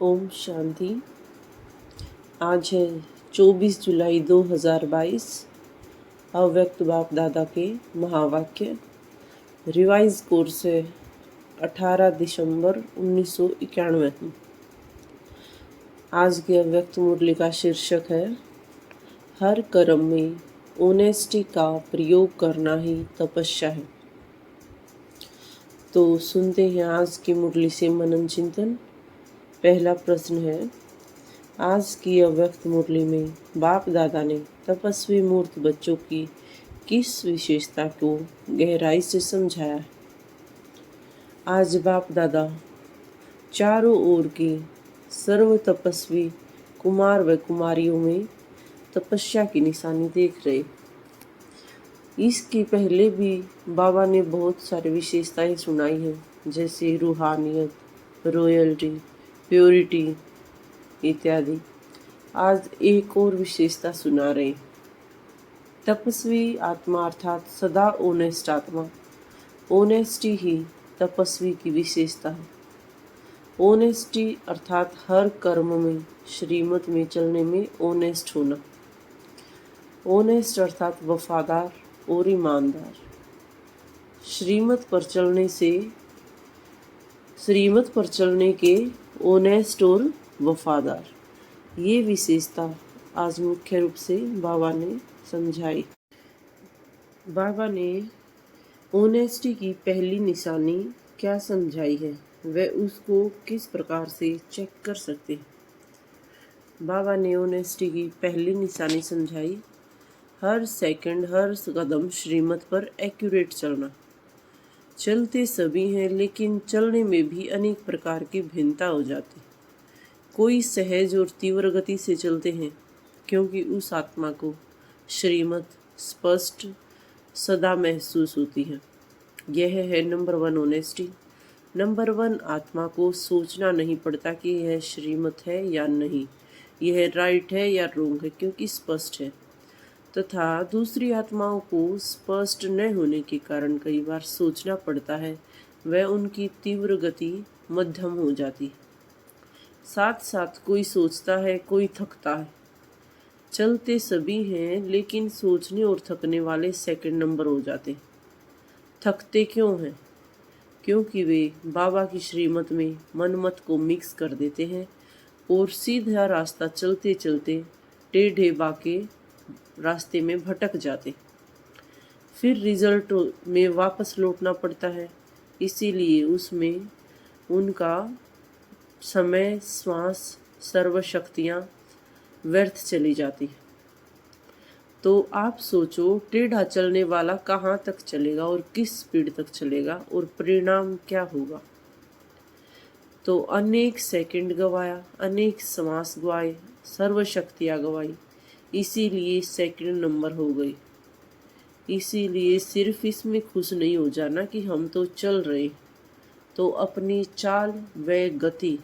ओम शांति। आज है 24 जुलाई 2022। अव्यक्त बाप दादा के महावाक्य। रिवाइज कोर्स है 18 दिसंबर 1991। आज के अव्यक्त मुरली का शीर्षक है हर कर्म में ऑनेस्टी का प्रयोग करना ही तपस्या है। तो सुनते हैं आज की मुरली से मनन चिंतन। पहला प्रश्न है, आज की अव्यक्त मुरली में बाप दादा ने तपस्वी मूर्त बच्चों की किस विशेषता को गहराई से समझाया है। आज बाप दादा चारों ओर की सर्व तपस्वी कुमार व कुमारियों में तपस्या की निशानी देख रहे। इसके पहले भी बाबा ने बहुत सारी विशेषताएं सुनाई हैं, जैसे रूहानियत, रॉयल्टी, प्योरिटी इत्यादि। आज एक और विशेषता सुना रहे। तपस्वी आत्मा अर्थात सदा ऑनेस्ट आत्मा। ऑनेस्टी ही तपस्वी की विशेषता है। ऑनेस्टी अर्थात हर कर्म में श्रीमत में चलने में ऑनेस्ट होना। ऑनेस्ट अर्थात वफादार और ईमानदार। श्रीमत पर चलने के ऑनेस्ट और वफादार, ये विशेषता आज मुख्य रूप से बाबा ने समझाई। बाबा ने ऑनेस्टी की पहली निशानी क्या समझाई है, वह उसको किस प्रकार से चेक कर सकते हैं। बाबा ने ऑनेस्टी की पहली निशानी समझाई, हर सेकंड हर कदम श्रीमत पर एक्यूरेट चलना। चलते सभी हैं, लेकिन चलने में भी अनेक प्रकार की भिन्नता हो जाती। कोई सहज और तीव्र गति से चलते हैं, क्योंकि उस आत्मा को श्रीमत स्पष्ट सदा महसूस होती है। यह है नंबर 1 ऑनेस्टी। नंबर 1, आत्मा को सोचना नहीं पड़ता कि यह श्रीमत है या नहीं, यह राइट है या रोंग है, क्योंकि स्पष्ट है। तथा दूसरी आत्माओं को स्पष्ट न होने के कारण कई बार सोचना पड़ता है, वह उनकी तीव्र गति मध्यम हो जाती। साथ साथ कोई सोचता है, कोई थकता है। चलते सभी हैं, लेकिन सोचने और थकने वाले सेकंड नंबर हो जाते। थकते क्यों हैं? क्योंकि वे बाबा की श्रीमत में मनमत को मिक्स कर देते हैं और सीधा रास्ता चलते चलते टेढ़े बाके रास्ते में भटक जाते। फिर रिजल्ट में वापस लौटना पड़ता है। इसीलिए उसमें उनका समय, श्वास, सर्व शक्तियाँ व्यर्थ चली जाती। तो आप सोचो, टेढ़ा चलने वाला कहाँ तक चलेगा और किस स्पीड तक चलेगा, और परिणाम क्या होगा। तो अनेक सेकंड गवाया, अनेक श्वास गवाए, सर्व शक्तियाँ गवाई, इसीलिए सेकंड नंबर हो गई। इसीलिए सिर्फ इसमें खुश नहीं हो जाना कि हम तो चल रहे, तो अपनी चाल व गति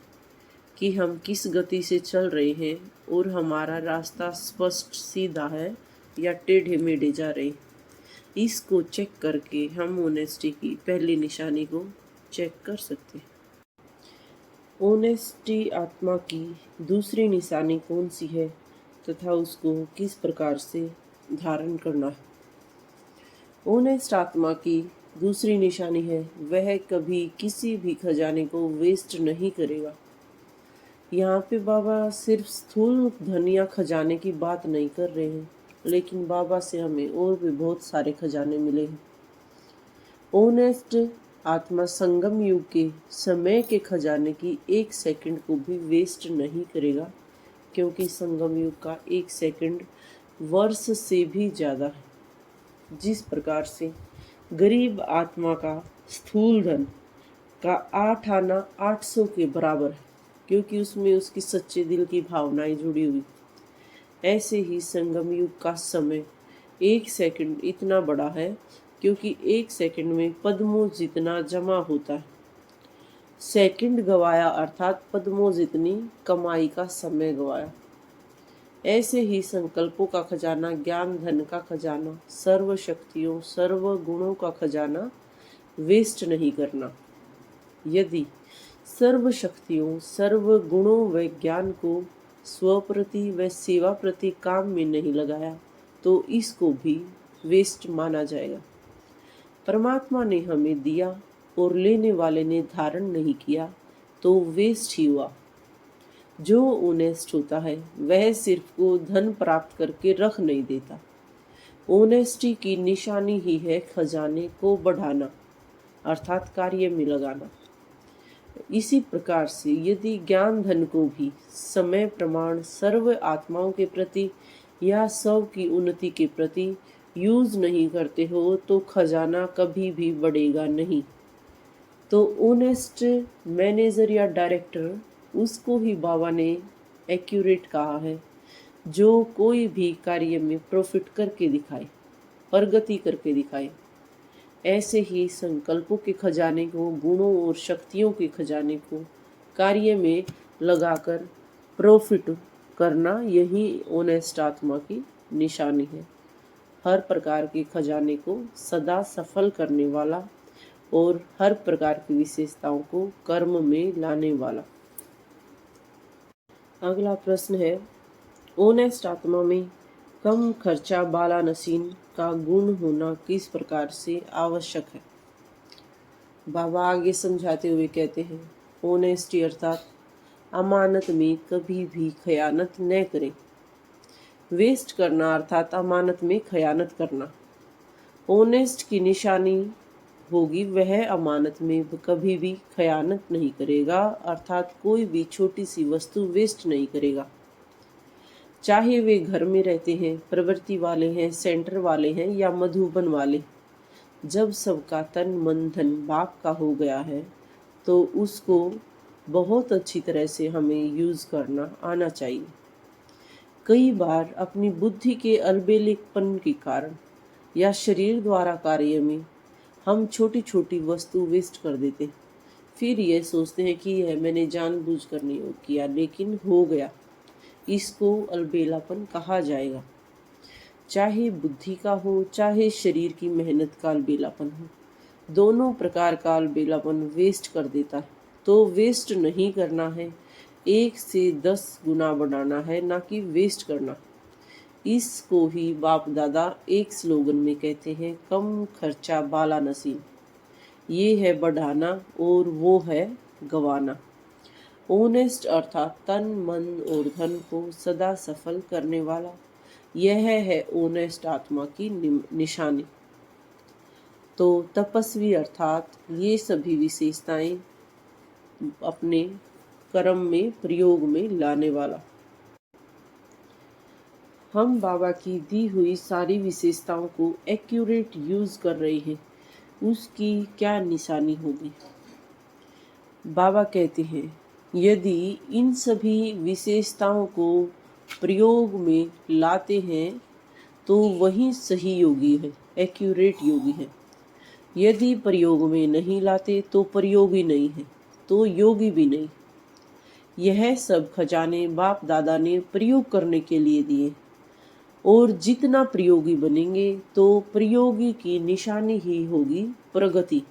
कि हम किस गति से चल रहे हैं और हमारा रास्ता स्पष्ट सीधा है या टेढ़े मेढ़े जा रहे, इसको चेक करके हम ऑनेस्टी की पहली निशानी को चेक कर सकते हैं। ऑनेस्टी आत्मा की दूसरी निशानी कौन सी है तथा उसको किस प्रकार से धारण करना है। ऑनेस्ट आत्मा की दूसरी निशानी है, वह कभी किसी भी खजाने को वेस्ट नहीं करेगा। यहाँ पे बाबा सिर्फ स्थूल धन या खजाने की बात नहीं कर रहे हैं, लेकिन बाबा से हमें और भी बहुत सारे खजाने मिले हैं। ऑनेस्ट आत्मा संगम युग के समय के खजाने की 1 सेकंड को भी वेस्ट नहीं करेगा, क्योंकि संगम युग का 1 सेकंड वर्ष से भी ज़्यादा है। जिस प्रकार से गरीब आत्मा का स्थूल धन का 8 आना 800 के बराबर है, क्योंकि उसमें उसकी सच्चे दिल की भावनाएं जुड़ी हुई, ऐसे ही संगम युग का समय 1 सेकंड इतना बड़ा है, क्योंकि 1 सेकंड में पद्मों जितना जमा होता है। सेकंड गवाया अर्थात पद्मों जितनी कमाई का समय गवाया। ऐसे ही संकल्पों का खजाना, ज्ञान धन का खजाना, सर्व शक्तियों सर्व गुणों का खजाना वेस्ट नहीं करना। यदि सर्व शक्तियों, सर्व गुणों व ज्ञान को स्वप्रति व सेवा प्रति काम में नहीं लगाया तो इसको भी वेस्ट माना जाएगा। परमात्मा ने हमें दिया और लेने वाले ने धारण नहीं किया तो वेस्ट ही हुआ। जो ऑनेस्ट होता है वह सिर्फ को धन प्राप्त करके रख नहीं देता। ऑनेस्टी की निशानी ही है खजाने को बढ़ाना अर्थात कार्य में लगाना। इसी प्रकार से यदि ज्ञान धन को भी समय प्रमाण सर्व आत्माओं के प्रति या सब की उन्नति के प्रति यूज नहीं करते हो तो खजाना कभी भी बढ़ेगा नहीं। तो ऑनेस्ट मैनेजर या डायरेक्टर उसको ही बाबा ने एक्यूरेट कहा है, जो कोई भी कार्य में प्रॉफिट करके दिखाए, प्रगति करके दिखाए। ऐसे ही संकल्पों के खजाने को, गुणों और शक्तियों के खजाने को कार्य में लगाकर प्रॉफिट करना, यही ऑनेस्ट आत्मा की निशानी है। हर प्रकार के खजाने को सदा सफल करने वाला और हर प्रकार की विशेषताओं को कर्म में लाने वाला। अगला प्रश्न है, ऑनेस्ट आत्मा में कम खर्चा बाला नसीन का गुण होना किस प्रकार से आवश्यक है। बाबा आगे समझाते हुए कहते हैं, ऑनेस्टी अर्थात अमानत में कभी भी खयानत न करें। वेस्ट करना अर्थात अमानत में खयानत करना। ऑनेस्ट की निशानी होगी वह अमानत में कभी भी खयानत नहीं करेगा अर्थात कोई भी छोटी सी वस्तु वेस्ट नहीं करेगा। चाहे वे घर में रहते हैं, प्रवृत्ति वाले हैं, सेंटर वाले हैं या मधुबन वाले, जब सबका तन मन धन बाप का हो गया है तो उसको बहुत अच्छी तरह से हमें यूज करना आना चाहिए। कई बार अपनी बुद्धि के अलबेलेपन के कारण या शरीर द्वारा कार्य में हम छोटी छोटी वस्तु वेस्ट कर देते, फिर ये सोचते हैं कि यह मैंने जानबूझकर नहीं किया लेकिन हो गया। इसको अलबेलापन कहा जाएगा। चाहे बुद्धि का हो चाहे शरीर की मेहनत का अलबेलापन हो, दोनों प्रकार का अलबेलापन वेस्ट कर देता है। तो वेस्ट नहीं करना है, 1 से 10 गुना बढ़ाना है, ना कि वेस्ट करना। इसको ही बाप दादा एक स्लोगन में कहते हैं, कम खर्चा बाला नसीब। ये है बढ़ाना और वो है गवाना। ऑनेस्ट अर्थात तन मन और धन को सदा सफल करने वाला, यह है ऑनेस्ट आत्मा की निशानी। तो तपस्वी अर्थात ये सभी विशेषताएं अपने कर्म में प्रयोग में लाने वाला। हम बाबा की दी हुई सारी विशेषताओं को एक्यूरेट यूज कर रहे हैं, उसकी क्या निशानी होगी। बाबा कहते हैं, यदि इन सभी विशेषताओं को प्रयोग में लाते हैं तो वही सही योगी है, एक्यूरेट योगी है। यदि प्रयोग में नहीं लाते तो प्रयोगी नहीं है, तो योगी भी नहीं। यह सब खजाने बाप दादा ने प्रयोग करने के लिए दिए और जितना प्रयोगी बनेंगे तो प्रयोगी की निशानी ही होगी प्रगति।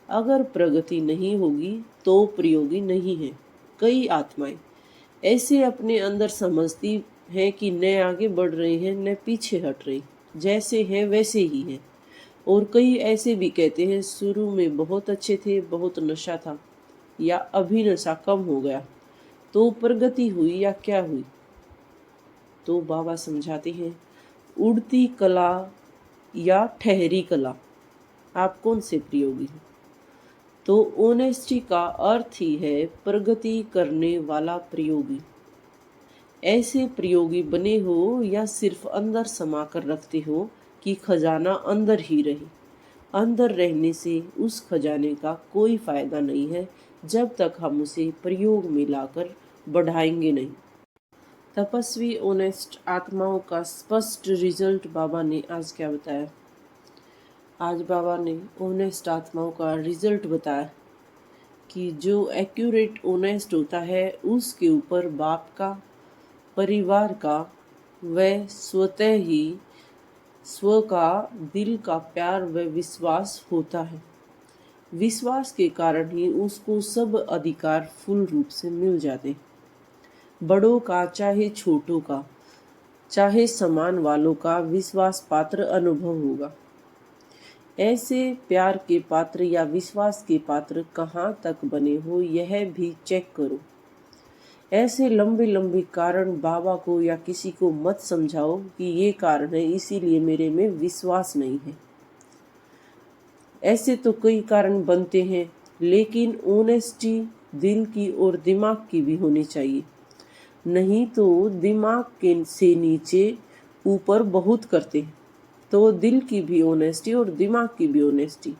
अगर प्रगति नहीं होगी तो प्रयोगी नहीं है। कई आत्माएं ऐसे अपने अंदर समझती हैं कि न आगे बढ़ रहे हैं न पीछे हट रही, जैसे हैं वैसे ही हैं। और कई ऐसे भी कहते हैं, शुरू में बहुत अच्छे थे, बहुत नशा था, या अभी नशा कम हो गया, तो प्रगति हुई या क्या हुई। तो बाबा समझाते हैं, उड़ती कला या ठहरी कला, आप कौन से प्रयोगी हैं। तो ऑनेस्टी का अर्थ ही है प्रगति करने वाला प्रयोगी। ऐसे प्रयोगी बने हो या सिर्फ अंदर समा कर रखते हो कि खजाना अंदर ही रहे। अंदर रहने से उस खजाने का कोई फायदा नहीं है जब तक हम उसे प्रयोग में लाकर बढ़ाएंगे नहीं। तपस्वी ऑनेस्ट आत्माओं का स्पष्ट रिजल्ट बाबा ने आज क्या बताया। आज बाबा ने ऑनेस्ट आत्माओं का रिजल्ट बताया कि जो एक्यूरेट ऑनेस्ट होता है उसके ऊपर बाप का, परिवार का व स्वतः ही स्व का, दिल का प्यार व विश्वास होता है। विश्वास के कारण ही उसको सब अधिकार फुल रूप से मिल जाते। बड़ों का चाहे छोटों का, चाहे समान वालों का विश्वास पात्र अनुभव होगा। ऐसे प्यार के पात्र या विश्वास के पात्र कहाँ तक बने हो यह भी चेक करो। ऐसे लंबे लंबे कारण बाबा को या किसी को मत समझाओ कि ये कारण है इसीलिए मेरे में विश्वास नहीं है। ऐसे तो कई कारण बनते हैं, लेकिन ऑनेस्टी दिल की और दिमाग की भी होनी चाहिए। नहीं तो दिमाग के से नीचे ऊपर बहुत करते हैं। तो दिल की भी ऑनेस्टी और दिमाग की भी ऑनेस्टी,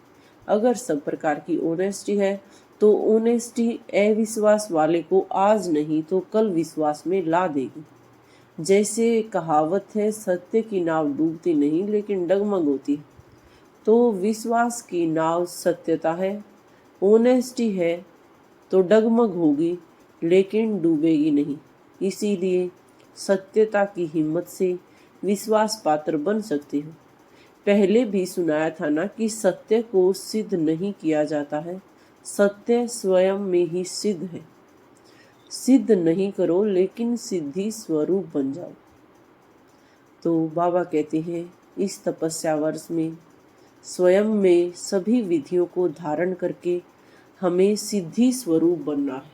अगर सब प्रकार की ऑनेस्टी है तो ऑनेस्टी अविश्वास वाले को आज नहीं तो कल विश्वास में ला देगी। जैसे कहावत है, सत्य की नाव डूबती नहीं लेकिन डगमग होती है। तो विश्वास की नाव सत्यता है, ऑनेस्टी है तो डगमग होगी लेकिन डूबेगी नहीं। इसीलिए सत्यता की हिम्मत से विश्वास पात्र बन सकते हो। पहले भी सुनाया था ना कि सत्य को सिद्ध नहीं किया जाता है, सत्य स्वयं में ही सिद्ध है। सिद्ध नहीं करो लेकिन सिद्धि स्वरूप बन जाओ। तो बाबा कहते हैं इस तपस्या वर्ष में स्वयं में सभी विधियों को धारण करके हमें सिद्धि स्वरूप बनना है।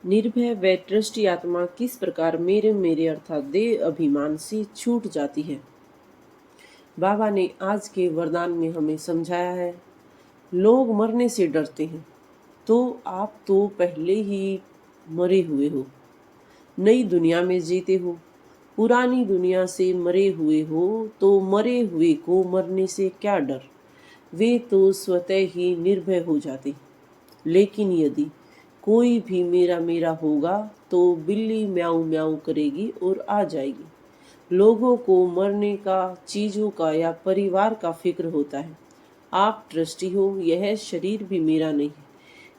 निर्भय व ट्रस्टी आत्मा किस प्रकार मेरे मेरे अर्थात देह अभिमान से छूट जाती है। बाबा ने आज के वरदान में हमें समझाया है, लोग मरने से डरते हैं, तो आप तो पहले ही मरे हुए हो, नई दुनिया में जीते हो। पुरानी दुनिया से मरे हुए हो तो मरे हुए को मरने से क्या डर, वे तो स्वतः ही निर्भय हो जाते। लेकिन यदि कोई भी मेरा मेरा होगा तो बिल्ली म्याऊं म्याऊं करेगी और आ जाएगी। लोगों को मरने का, चीजों का या परिवार का फिक्र होता है। आप ट्रस्टी हो, यह शरीर भी मेरा नहीं है,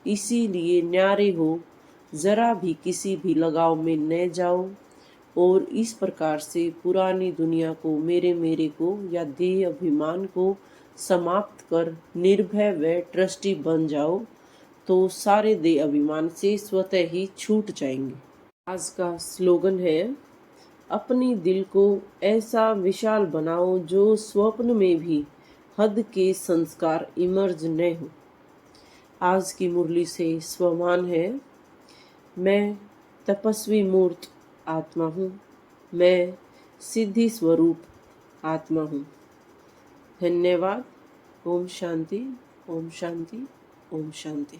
इसीलिए न्यारे हो, जरा भी किसी भी लगाव में न जाओ और इस प्रकार से पुरानी दुनिया को, मेरे मेरे को या देह अभिमान को समाप्त कर निर्भय व ट्रस्टी बन जाओ तो सारे देह अभिमान से स्वतः ही छूट जाएंगे। आज का स्लोगन है, अपनी दिल को ऐसा विशाल बनाओ जो स्वप्न में भी हद के संस्कार इमर्ज न हो। आज की मुरली से स्वमान है, मैं तपस्वी मूर्त आत्मा हूँ, मैं सिद्धि स्वरूप आत्मा हूँ। धन्यवाद। ओम शांति, ओम शांति, ओम शांति।